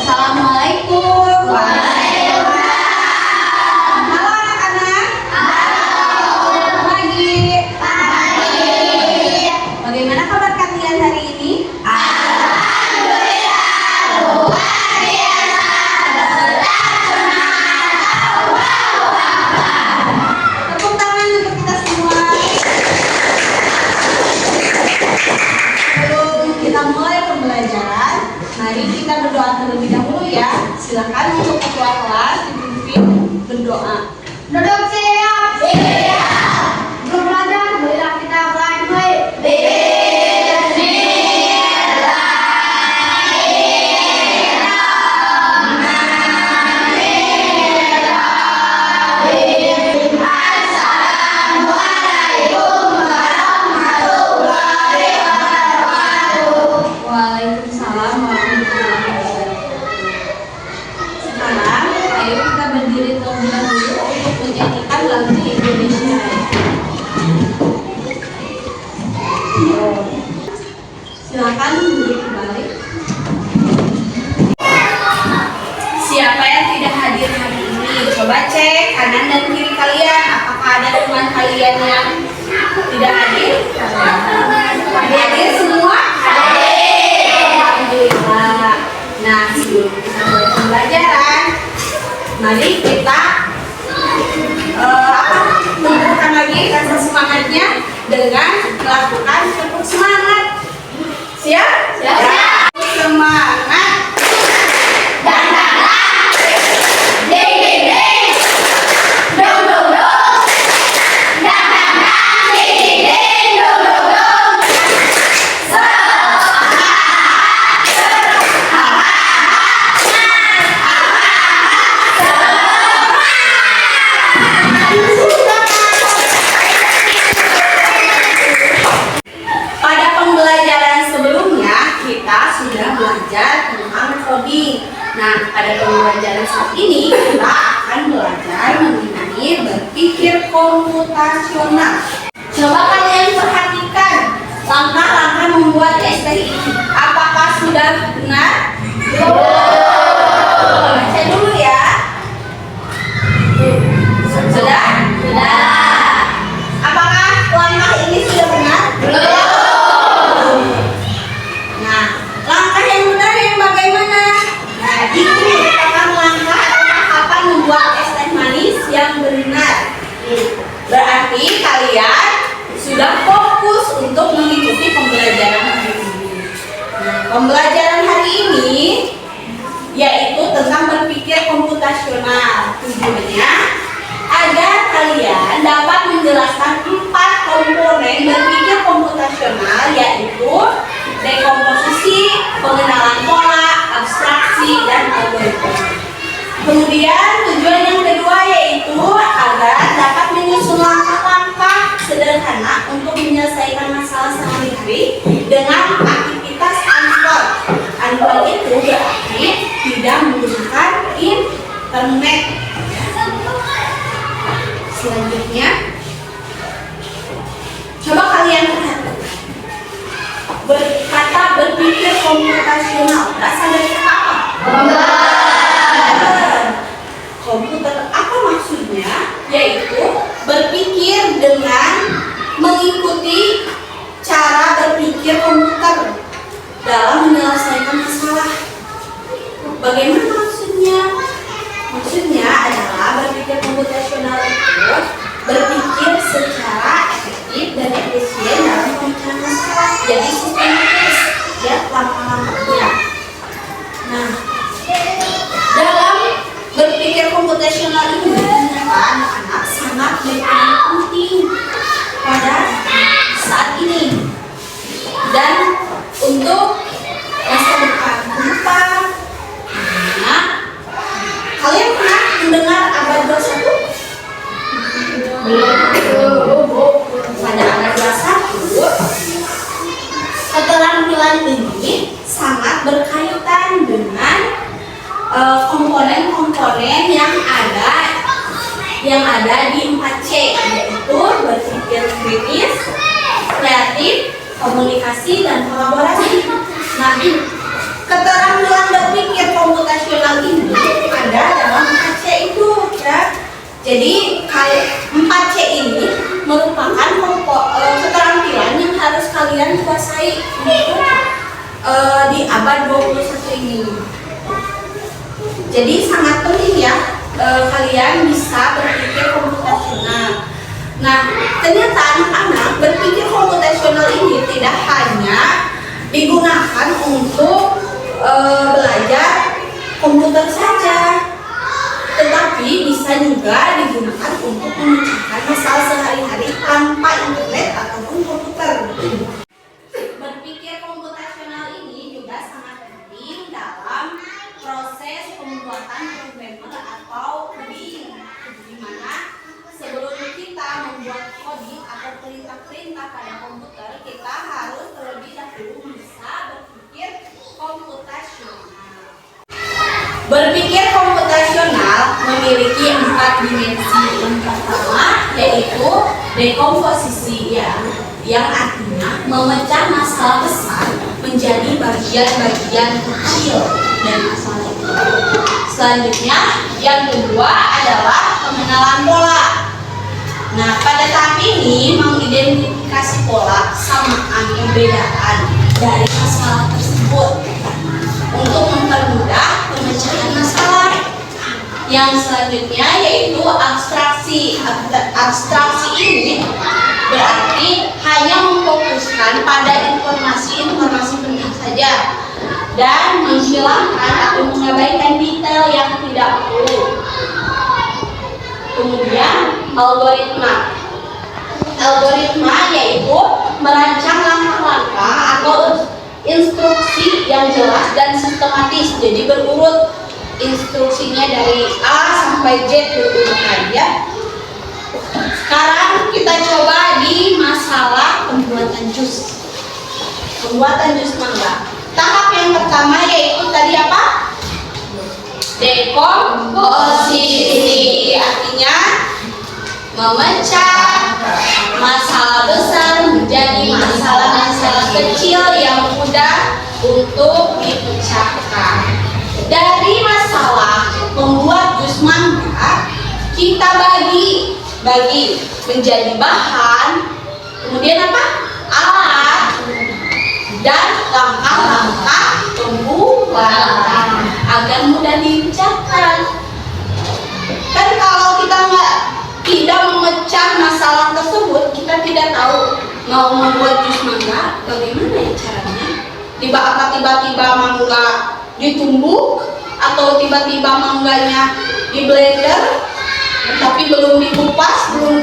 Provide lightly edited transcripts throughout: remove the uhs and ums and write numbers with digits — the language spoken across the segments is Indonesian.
Assalamualaikum. Waalaikumsalam. Halo anak-anak. Halo. Pagi. Pagi. Bagaimana kabar kalian hari ini? Alhamdulillah luar biasa. Tepuk tangan untuk kita semua. Sebelum kita mulai pembelajaran, mari kita berdoa terlebih dahulu ya. Silakan untuk ketua kelas dipimpin berdoa. Duduk siap. Siap. Ramadan, marilah kita mulai. Waalaikumsalam warahmatullahi wabarakatuh. Sekarang, ayo kita berdiri terlebih dahulu untuk menyanyikan lagu Indonesia Raya. Silakan duduk kembali. Siapa yang tidak hadir hari ini? Coba cek kanan dan kiri kalian. Apakah ada teman kalian yang tidak hadir? Hadir semua? Alhamdulillah. Nah, sebelum kita mulai pembelajaran, mari kita tumbuhkan lagi rasa semangatnya dengan melakukan tepuk semangat. Siap? Siap. Semangat. Dan ding ding ding. Dong dong dong. Dan ding ding ding. Dong dong dong. Pada pembelajaran sebelumnya kita sudah belajar tentang coding. Nah, pada pembelajaran saat ini kita akan belajar mengenai berpikir komputasional. Coba kalian perhatikan langkah-langkah membuat STI. Apakah sudah benar? Baca dulu ya. Sudah? Sudah. Apakah langkah ini sudah benar? Belum. Nah, langkah yang benar yang bagaimana? Nah, itu merupakan langkah tahapan membuat es teh manis yang benar. Berarti kalian sudah fokus untuk mengikuti pembelajaran hari ini. Nah, pembelajaran hari ini yaitu tentang berpikir komputasional. Tujuannya agar kalian dapat menjelaskan 4 komponen berpikir komputasional, yaitu dekomposisi, pengenalan pola, abstraksi, dan algoritma. Kemudian tujuan yang kedua yaitu agar dapat menyusun langkah-langkah sederhana untuk menyelesaikan masalah sehari-hari dengan aktivitas unpad. Unpad itu berarti tidak menggunakan internet. Selanjutnya, coba kalian lihat kata berpikir komputasional berasal dari apa? Komputer. Apa maksudnya? Yaitu berpikir dengan mengikuti cara berpikir komputer dalam menyelesaikan masalah. Bagaimana maksudnya? Maksudnya adalah berpikir komputasional itu berpikir secara efektif dan efisien dalam pemecahan masalah. Jadi sistematis, ya, langkah-langkahnya. Nah, dalam berpikir komputasional ini ternyata anak-anak sangat berperan penting pada saat ini dan untuk masa depan. Kenapa? Karena kalian pernah mendengar abad 21? Pada abad 21, keterampilan ini sangat berkaitan dengan komponen-komponen yang ada di 4C, yaitu berpikir kritis, kreatif, komunikasi, dan kolaborasi. Nah, keterampilan berpikir komputasional Jadi 4C ini merupakan keterampilan yang harus kalian kuasai untuk di abad 21 ini. Jadi sangat penting ya kalian bisa berpikir komputasional. Nah, ternyata anak-anak berpikir komputasional ini tidak hanya digunakan untuk belajar komputer saja, tetapi bisa juga digunakan untuk memecahkan masalah sehari-hari tanpa internet ataupun komputer. Berpikir komputasional ini juga sangat penting dalam proses pembuatan programmer atau coding, di mana sebelum kita membuat coding atau perintah-perintah pada komputer, kita harus terlebih dahulu bisa berpikir komputasional. Berpikir komputasional memiliki 4 dimensi. Yang pertama yaitu dekomposisi, yang artinya memecah masalah besar menjadi bagian-bagian kecil dari masalah itu. Selanjutnya, yang kedua adalah pengenalan pola. Nah, pada tahap ini mengidentifikasi pola, samaan, perbedaan dari masalah tersebut untuk mempermudah pemecahan masalah. Yang selanjutnya yaitu abstraksi. Abstraksi ini berarti hanya memfokuskan pada informasi-informasi penting saja dan menghilangkan atau mengabaikan detail yang tidak perlu. Kemudian algoritma. Algoritma yaitu merancang langkah-langkah atau instruksi yang jelas dan sistematis. Jadi berurut instruksinya dari A sampai Z berurutan ya. Sekarang kita coba di masalah pembuatan jus. Pembuatan jus mangga. Tahap yang pertama yaitu tadi apa? Dekomposisi, artinya memecah masalah besar menjadi masalah-masalah kecil yang mudah untuk dipecahkan. Dari masalah membuat jus mangga, kita bagi menjadi bahan, kemudian apa? Alat, dan langkah-langkah pembuatan agar mudah dipecahkan. Kan kalau kita tidak memecah masalah tersebut, kita tidak tahu mau membuat jus mangga bagaimana ya caranya. Tiba-tiba mangga ditumbuk atau tiba-tiba mangganya di blender tapi belum dikupas, belum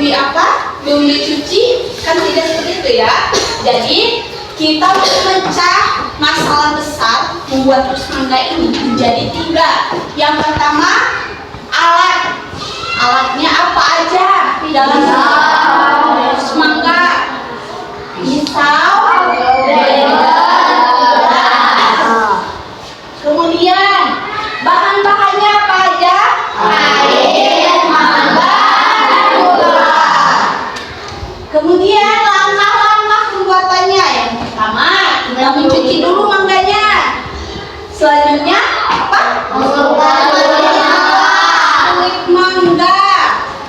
dicuci, kan tidak seperti itu ya. Jadi kita memecah masalah besar membuat jus mangga ini menjadi 3. Yang pertama, alatnya apa aja di dalam jus mangga? Pisau, kemudian bahan-bahannya apa aja? Air, mangga, gula. Kemudian langkah-langkah pembuatannya. Yang pertama, kita mencuci dulu mangganya. Selanjutnya apa? Kulit mangga.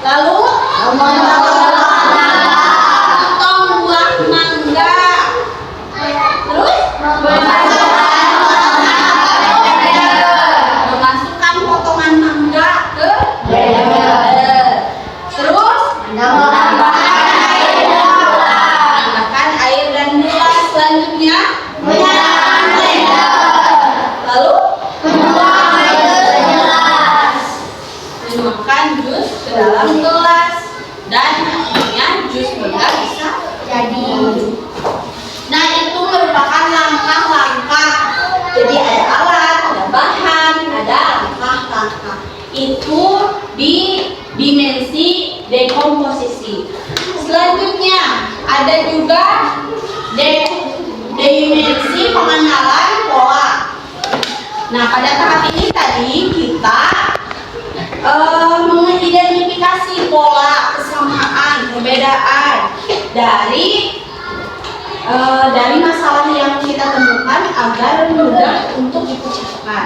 Lalu potong buah mangga. Terus memasukkan potongan mangga ke blender. Terus tambahkan air dan gula. Selanjutnya lalu menuangkan jus ke dalam gelas dan akhirnya jus mangga bisa jadi. Nah, itu merupakan langkah-langkah. Jadi ada alat, ada bahan, ada langkah-langkah. Itu di dimensi dekomposisi. Selanjutnya ada juga dimensi pengenalan pola. Nah, pada tahap ini tadi kita mengidentifikasi pola, kesamaan, perbedaan dari masalah yang kita temukan agar mudah untuk dipecahkan.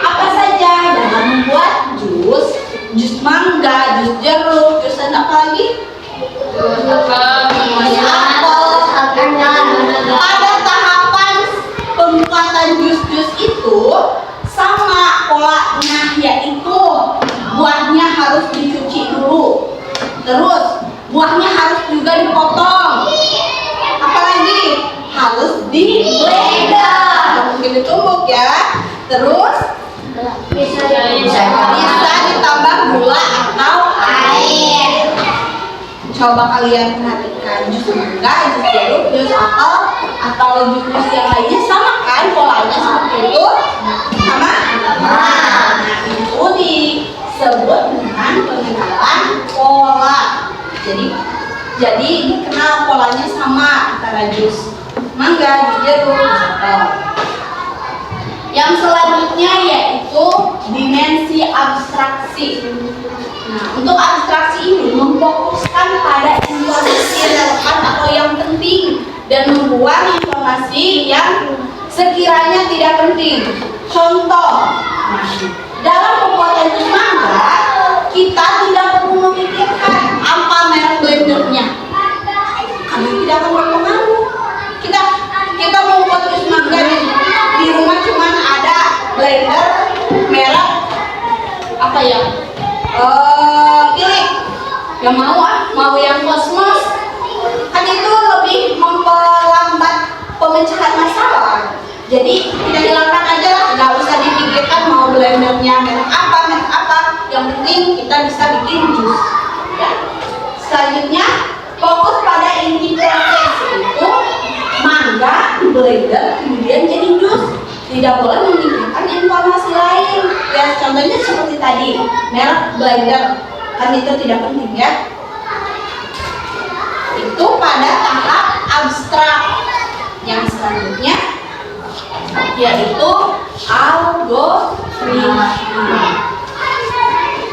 Apa saja dalam membuat jus? jus mangga, jus jeruk, jus apa lagi? Apel. Pada tahapan pembuatan jus-jus itu sama polanya, yaitu buahnya harus dicuci dulu, terus buahnya harus juga dipotong, apalagi harus di blender, mungkin ditumbuk ya, terus bisa ditambah gula atau air. Coba kalian perhatikan jus mangga, jus jeruk, jus apel atau jus yang lainnya sama kan polanya seperti itu? Sama? Nah, itu disebut dengan pengenalan pola. Jadi dikenal polanya sama antara jus mangga, jus jeruk, jus apel. Yang selanjutnya yaitu dimensi abstraksi. Nah, untuk abstraksi ini memfokuskan pada informasi relevan atau yang penting dan membuang informasi yang sekiranya tidak penting. Contoh, dalam pembuatan jus mangga kita tidak perlu memikirkan apa merek blendernya, karena tidak akan berpengaruh. Kita mau buat jus mangga di rumah cuman ada blender merek apa ya? Pilih yang mau yang Cosmos, kan itu lebih memperlambat pemecahan masalah. Jadi kita hilangkan aja lah, nggak usah dipikirkan mau blendernya merek apa, yang penting kita bisa bikin jus ya. Selanjutnya fokus pada inti proses, itu mangga di blender kemudian jadi jus. Tidak boleh memikirkan informasi lain ya, contohnya seperti tadi merek blender, kan itu tidak penting ya. Itu pada tahap abstrak. Yang selanjutnya yaitu algoritma.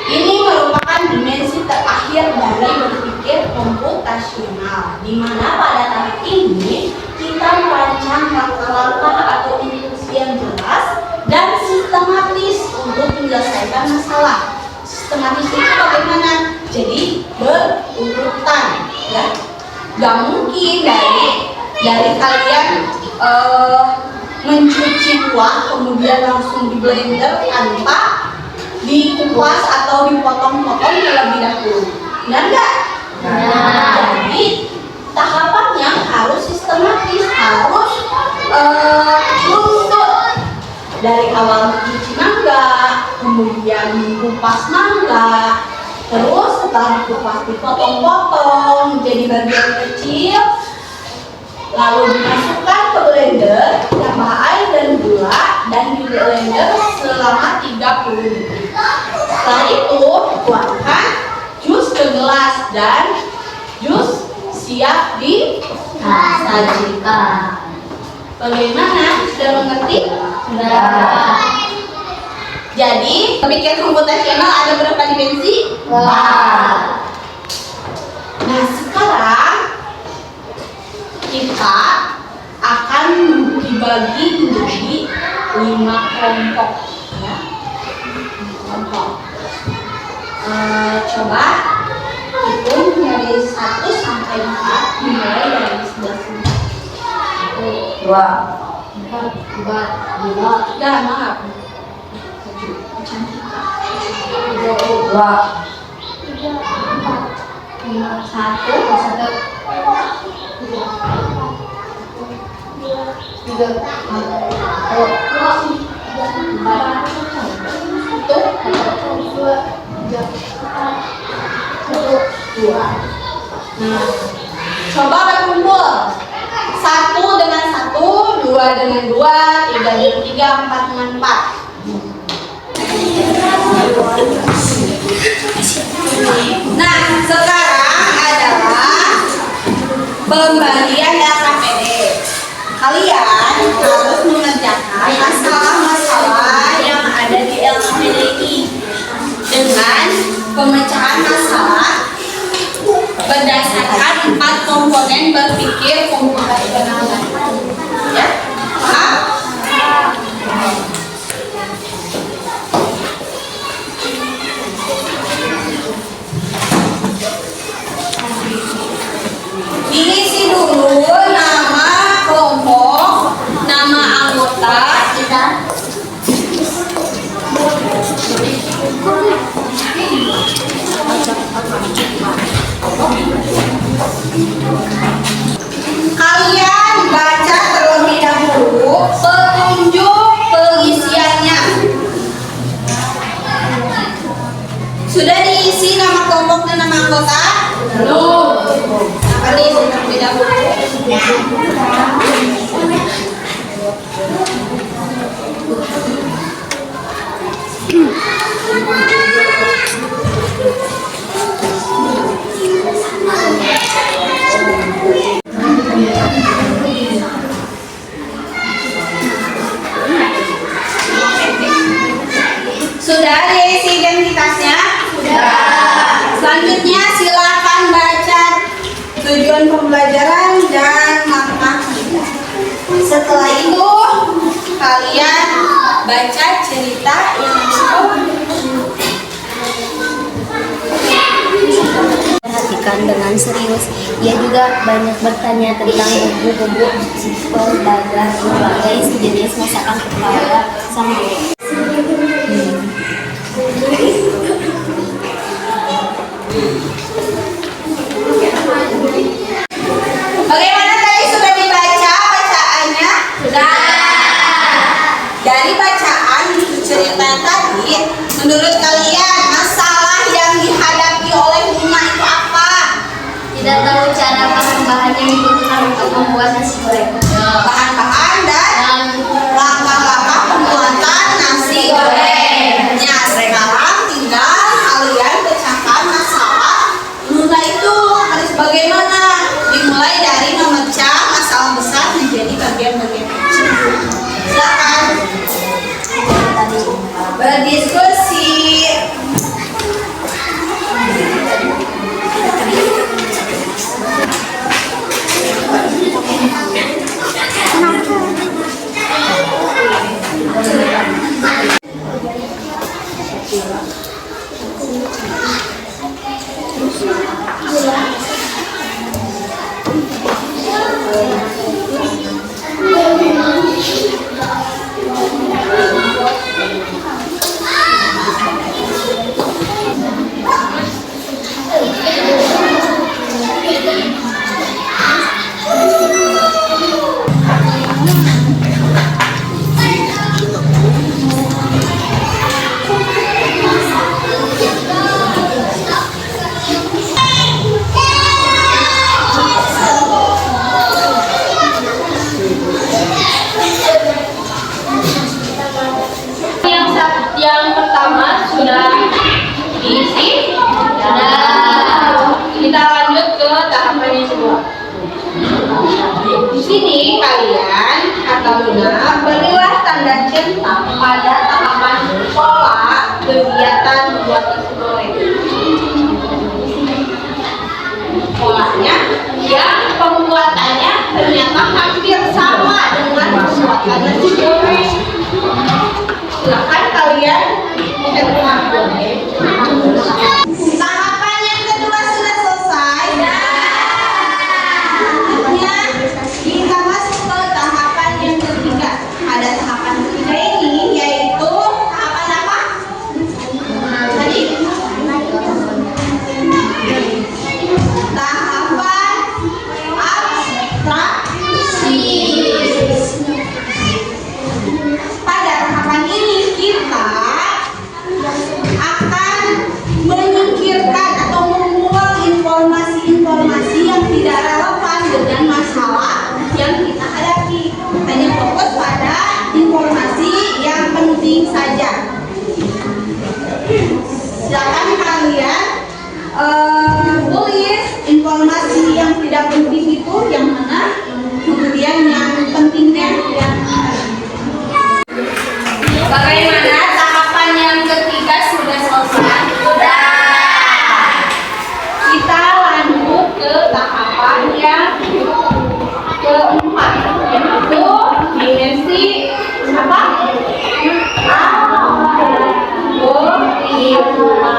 Ini merupakan dimensi terakhir dari berpikir komputasional, di mana pada tahap ini kita merancang langkah-langkah atau instruksi yang jelas dan sistematis untuk menyelesaikan masalah. Sistematis itu bagaimana? Jadi berurutan, ya. Gak mungkin dari kalian mencuci buah kemudian langsung di blender tanpa dikupas atau dipotong-potong terlebih dahulu. Benar nggak? Jadi tahapannya harus sistematis, harus runtut. Dari awal mencuci mangga, kemudian kupas mangga, terus setelah dikupas dipotong-potong jadi bagian kecil, lalu dimasukkan ke blender, tambah air dan gula, dan di blender selama 30 menit. Setelah itu tuangkan jus ke gelas dan jus siap disajikan. Bagaimana? Sudah mengerti? Sudah. Jadi, berpikir komputasional ada berapa dimensi? Nah, sekarang kita akan dibagi menjadi 5 kelompok, ya. Kelompok. Coba hitung dari 1 sampai 4, dimulai dari sebelah sini. 2, 4, 5. Dah, maaf. 2, 3, 4, 5, 1, 2. Nah, coba berkumpul. 1 dengan 1, 2 dengan 2, 3 dengan 3, 4 dengan 4. Nah, sekarang adalah pembagian LKPD. Kalian harus mengerjakan masalah-masalah yang ada di LKPD ini dengan pemecahan masalah berdasarkan 4 komponen berpikir komputasional. Ya, paham? menunjuk pengisiannya. Sudah diisi nama kelompok dan nama anggota? Belum. Maka diisi terlebih dahulu. Sudah diisi identitasnya? Sudah. Selanjutnya silakan baca tujuan pembelajaran dan maknanya. Setelah itu kalian baca cerita yang perhatikan dengan serius. Ia juga banyak bertanya tentang bumbu-bumbu berbagai jenis masakan kepada sang guru. Bagaimana tadi, sudah dibaca bacaannya? Sudah. Dari bacaan cerita tadi, menurut kalian masalah yang dihadapi oleh Bunga itu apa? Tidak tahu cara bahan-bahan yang dibutuhkan untuk membuat nasi goreng. Bahan-bahan dan langkah-langkah pembuatan nasi gorengnya. Sekarang tinggal kalian pecahkan masalah Bunga itu harus bagaimana? Dimulai dari memecah masalah besar menjadi bagian-bagian kecil. Silakan berdiskusi. Yang pertama sudah diisi. Kita lanjut ke tahapan yang kedua. Di sini kalian kata Luna, berilah tanda centang pada tahapan pola kegiatan membuat nasi goreng. Polanya yang pembuatannya ternyata hampir sama dengan pembuatan nasi goreng. Silakan kalian menceritakan. Tahapan yang kedua sudah selesai. Selanjutnya kita masuk ke tahapan yang ketiga. Ada tahapan ketiga ini yaitu tahapan apa? Tadi? Tahapan abstraksi. Pada tahapan ini kita akan menyingkirkan atau membuang informasi-informasi yang tidak relevan dengan masalah yang kita hadapi. Hanya fokus pada informasi yang penting saja. Silakan kalian tulis informasi yang tidak penting itu yang mana, kemudian yang pentingnya yang mana. Bagaimana tahapan yang ketiga sudah selesai? Sudah. Kita lanjut ke tahapan yang keempat, yaitu dimensi apa? Algoritma.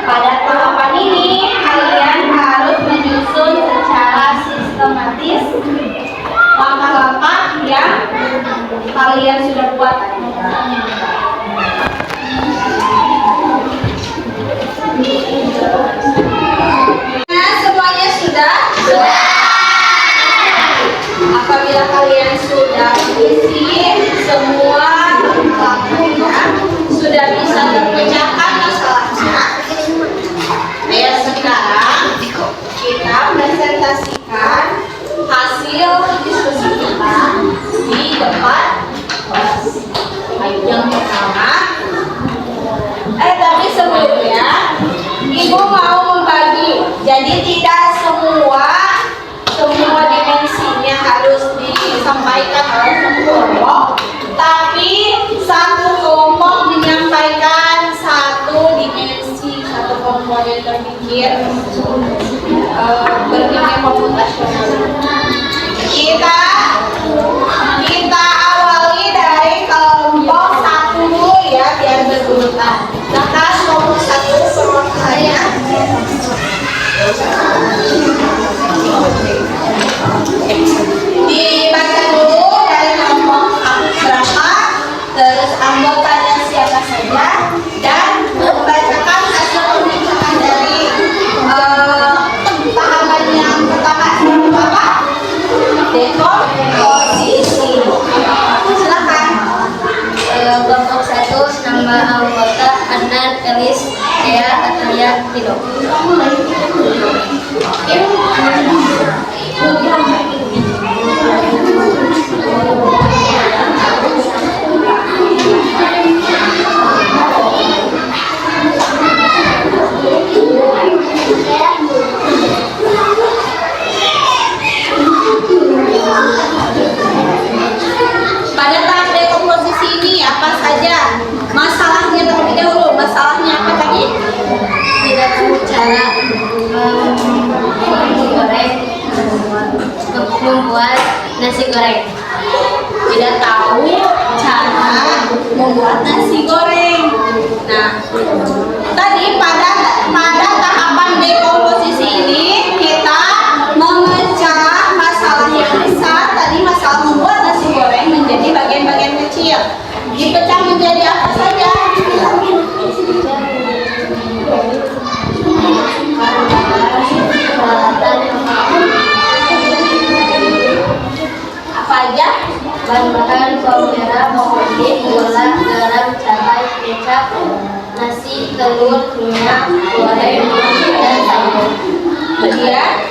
Pada tahapan ini kalian harus menyusun secara sistematis langkah-langkah yang kalian sudah buat. Nah, semuanya sudah? Sudah. Apa depan kelas. Ayo, yang pertama. Tapi sebelumnya Ibu mau membagi. Jadi tidak semua dimensinya harus disampaikan oleh satu kelompok, tapi satu kelompok menyampaikan satu dimensi, satu komponen berpikir komputasional. Kita awali dari kelompok satu dulu ya, biar berurutan. Maka kelompok satu perwakilannya dibaca dulu dari kelompok berapa, terus anggotanya siapa saja, dan membacakan hasil pemeriksaan dari tahapan yang pertama. Apa? Dekomposisi. Silakan. Kelompok 1, nama anggota Adnan, Elis, Dea, Atalia, Tino. Pada tahap dekomposisi ini apa saja masalahnya terlebih dahulu? Masalahnya apa tadi? Tidak tahu cara membuat nasi goreng. Tidak tahu cara membuat nasi goreng. Nah, tadi pada tahapan dekomposisi ini kita memecah masalah yang besar. Tadi masalah membuat nasi goreng menjadi bagian-bagian kecil. Dipecah menjadi apa saja? Apa aja? Bahan-bahan bawang merah, bawang putih, gula, garam, cabai, kecap, nasi, telur, minyak, goreng, dan sambal. Kemudian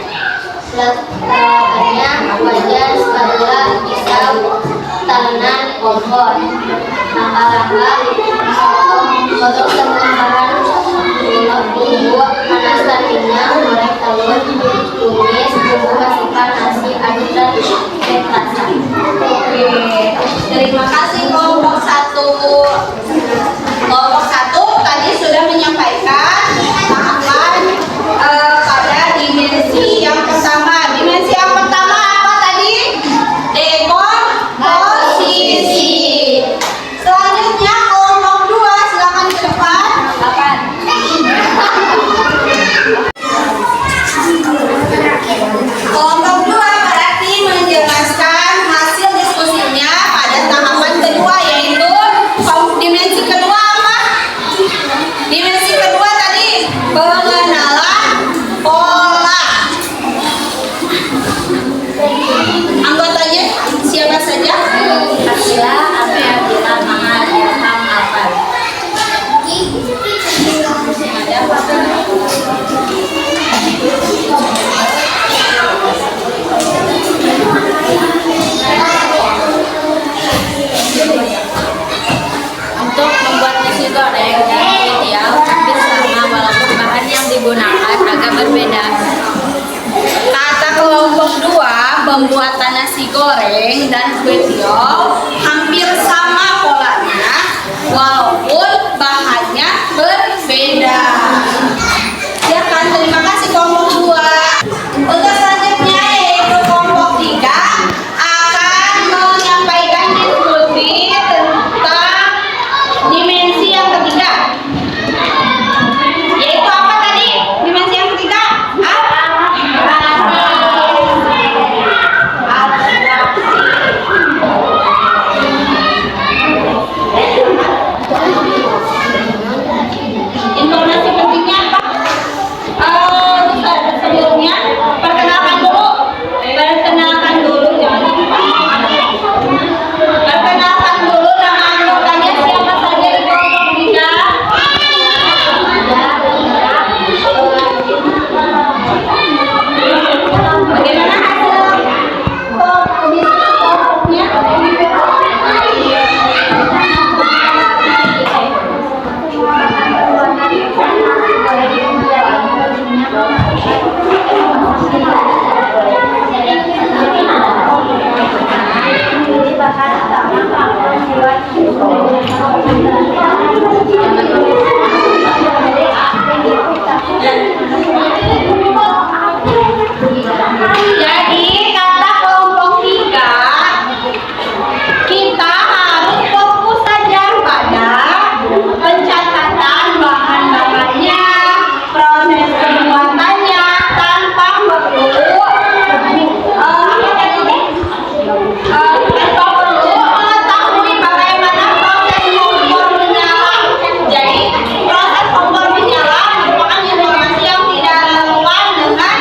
Peralatannya wajan, spatula, pisau, tangan, kompor. Langkah-langkah: potong semua bahan bumbu, panaskan minyak, goreng telur, tumis bumbu, masukkan nasi, aduk dan cek rasa. Oke, terima kasih kelompok satu. Kelompok satu tadi sudah menyampaikan tahapan pada dimensi yang pertama. Dimensi yang pertama apa tadi? Dekomposisi. Selanjutnya kelompok dua, silakan ke depan. Silakan. Kelompok dua berarti menjelaskan hasil diskusinya pada tahapan kedua, yaitu dimensi kedua apa? Dimensi kedua tadi pengenalan pola. Anggotanya siapa saja? Akila, Abia, Bila, Manga, Ilham, Alfan. Ada apa? Untuk membuat nasi goreng dan ideal hampir sama walaupun bahan yang digunakan agak berbeda. Kata kelompok dua, pembuatan nasi goreng dan kue tiaw hampir sama polanya, walaupun bahannya berbeda. Ya kan, terima kasih kelompok dua. Untuk selanjutnya yaitu kelompok tiga akan menyampaikan diskusi tentang dimensi yang ketiga. Yaitu apa tadi? Dimensi yang ketiga? Abstraksi. Jadi kata kelompok 3, kita harus fokus saja pada pencatatan bahan-bahannya, proses pembuatannya tanpa perlu mengetahui bagaimana proses kompor menyala. Jadi proses kompor menyala merupakan informasi yang tidak relevan dengan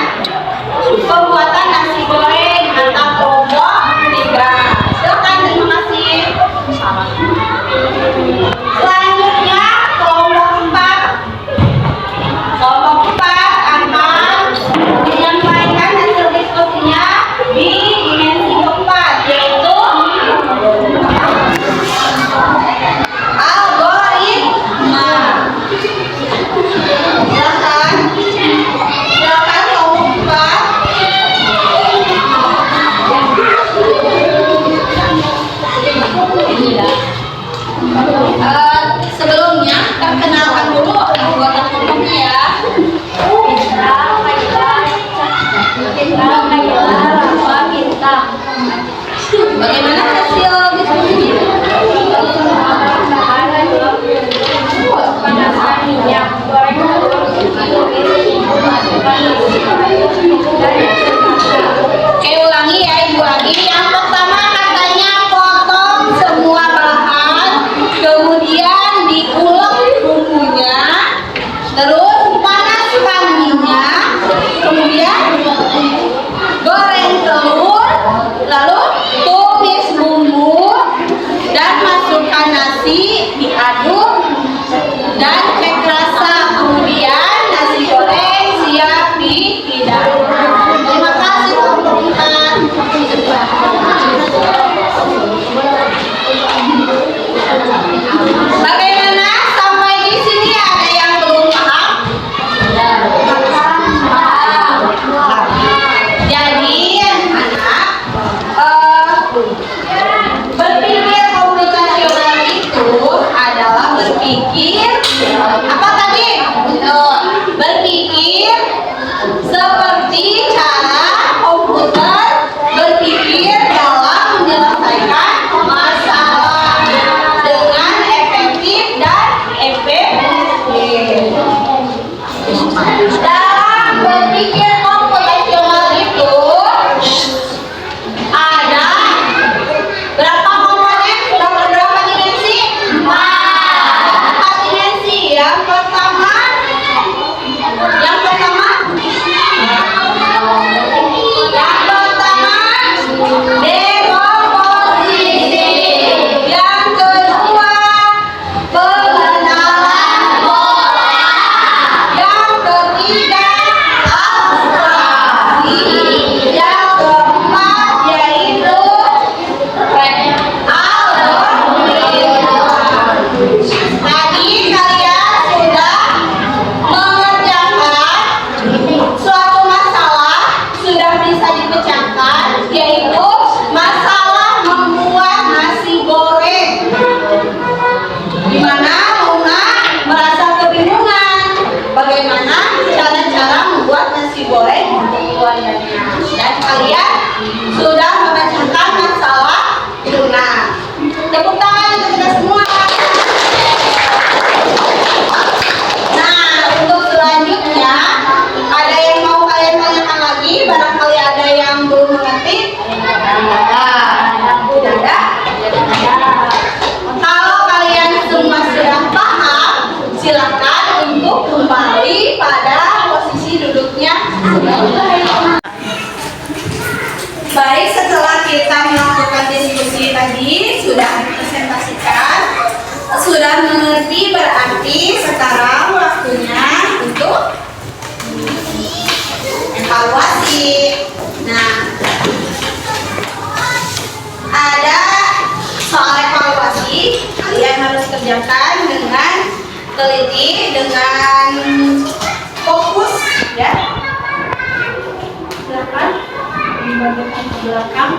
pembuatan nasi goreng atau kelompok 3. Silakan, terima kasih. Selanjutnya kelompok 4. Kelompok 4 akan menyampaikan hasil diskusinya di dimensi keempat, yaitu algoritma. Silakan kelompok 4. Sebelumnya kita kenalkan dulu anggota kelompoknya ya. Bagaimana hasil diskusinya? Oke, ulangi ya Ibu lagi. Yang pertama katanya potong semua bahan, kemudian diulek bumbunya, terus panaskan minyak, kemudian goreng telur, lalu tumis bumbu dan masukkan nasi, diaduk dan cek rasa, kemudian nasi goreng siap dihidangkan. Terima kasih teman-teman. Bagaimana sampai di sini, ada yang belum paham? Jadi anak, berpikir komputasional itu adalah berpikir apa tadi? Berpikir seperti cara komputer berpikir dalam menyelesaikan masalah dengan efektif dan efisien. Dalam berpikir komputasional itu ada berapa komponen? Berapa dimensi? 4 dimensi. Yang pertama dekomposisi. Yang kedua pengenalan pola. Yang ketiga abstraksi. Yang keempat yaitu algoritma. Tadi kalian sudah mengerjakan suatu masalah, sudah bisa dipecahkan, yaitu masalah membuat nasi goreng. Di mana Luna merasa kebingungan bagaimana cara-cara membuat nasi goreng untuk keluarganya. Dan kalian sudah memecahkan masalah Luna. Tepuk tangan untuk kita semua. Nah, untuk selanjutnya ada yang mau kalian tanyakan lagi? Barangkali ada yang belum mengerti? Tidak ada? Kalau kalian semua sudah paham, silakan untuk kembali pada posisi duduknya. Baik, setelah kita melakukan diskusi tadi, sudah dipresentasikan, sudah mengerti, berarti sekarang waktunya untuk evaluasi. Nah, ada soal evaluasi, kalian harus kerjakan dengan teliti, dengan fokus, ya. Silakan dibagikan ke belakang.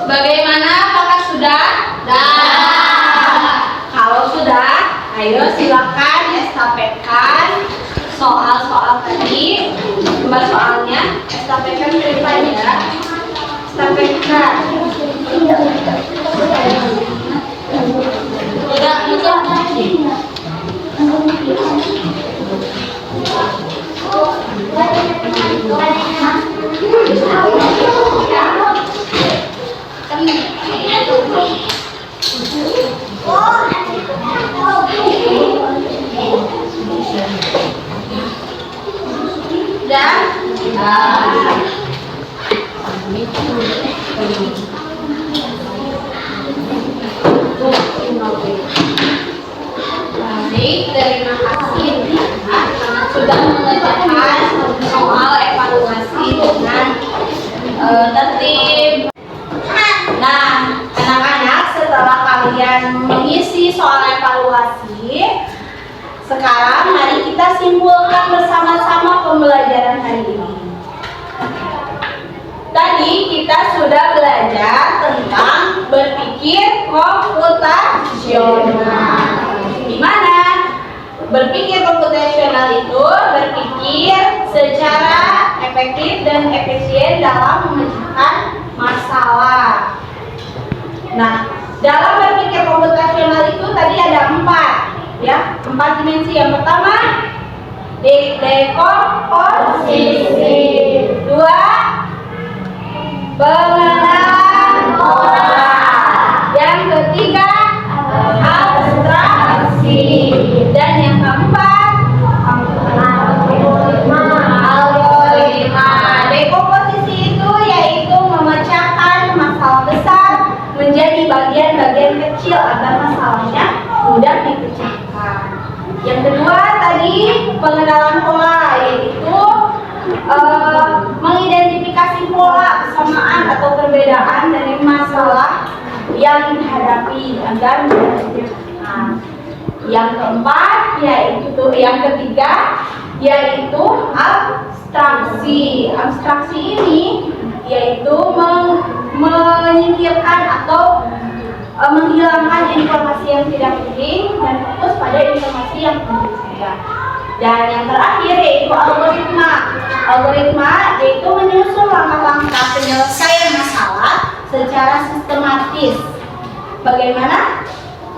Bagaimana? Apakah sudah? Kalau sudah, ayo silakan estafetkan soal-soal tadi. Kembali soalnya, estafetkan ceritanya ya. Estafetkan. Baik, terima kasih karena sudah mengerjakan soal evaluasi dengan tertib. Nah, anak-anak, setelah kalian mengisi soal evaluasi, sekarang mari kita simpulkan bersama-sama pembelajaran hari ini. Tadi kita sudah belajar tentang berpikir komputasional. Di mana berpikir komputasional itu berpikir secara efektif dan efisien dalam memecahkan masalah. Nah, dalam berpikir komputasional itu tadi ada 4 dimensi. Yang pertama, dekomposisi. 2, pengenalan pola. Yang ketiga, abstraksi. Dan yang keempat, algoritma. Dekomposisi itu yaitu memecahkan masalah besar menjadi bagian-bagian kecil agar masalahnya mudah dipecahkan. Yang kedua tadi, pengenalan pola, yaitu mengidentifikasi pola kesamaan atau perbedaan dari masalah yang dihadapi agar mudah dipecahkan. Yang keempat yang ketiga yaitu abstraksi. Abstraksi ini yaitu menyingkirkan atau menghilangkan informasi yang tidak penting dan fokus pada informasi yang penting saja. Dan yang terakhir yaitu algoritma. Algoritma yaitu menyusun langkah-langkah penyelesaian masalah secara sistematis. Bagaimana?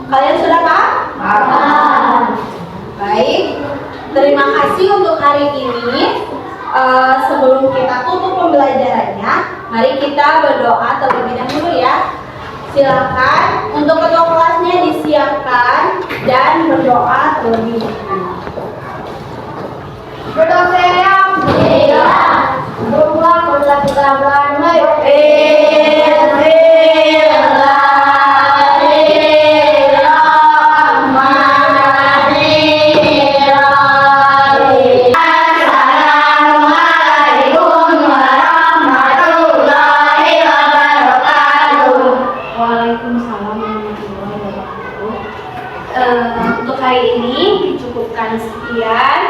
Kalian sudah paham? Baik, terima kasih untuk hari ini. Sebelum kita tutup pembelajarannya, mari kita berdoa terlebih dahulu ya. Silakan untuk ketua kelasnya disiapkan dan berdoa terlebih dahulu. Berdoa saya. Berdoa untuk hari ini dicukupkan sekian.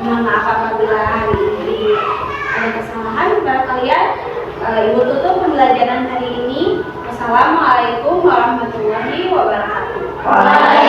Mohon maaf apabila hari ini ada kesalahan pada kalian. Ibu tutup pembelajaran hari ini. Wassalamualaikum warahmatullahi wabarakatuh.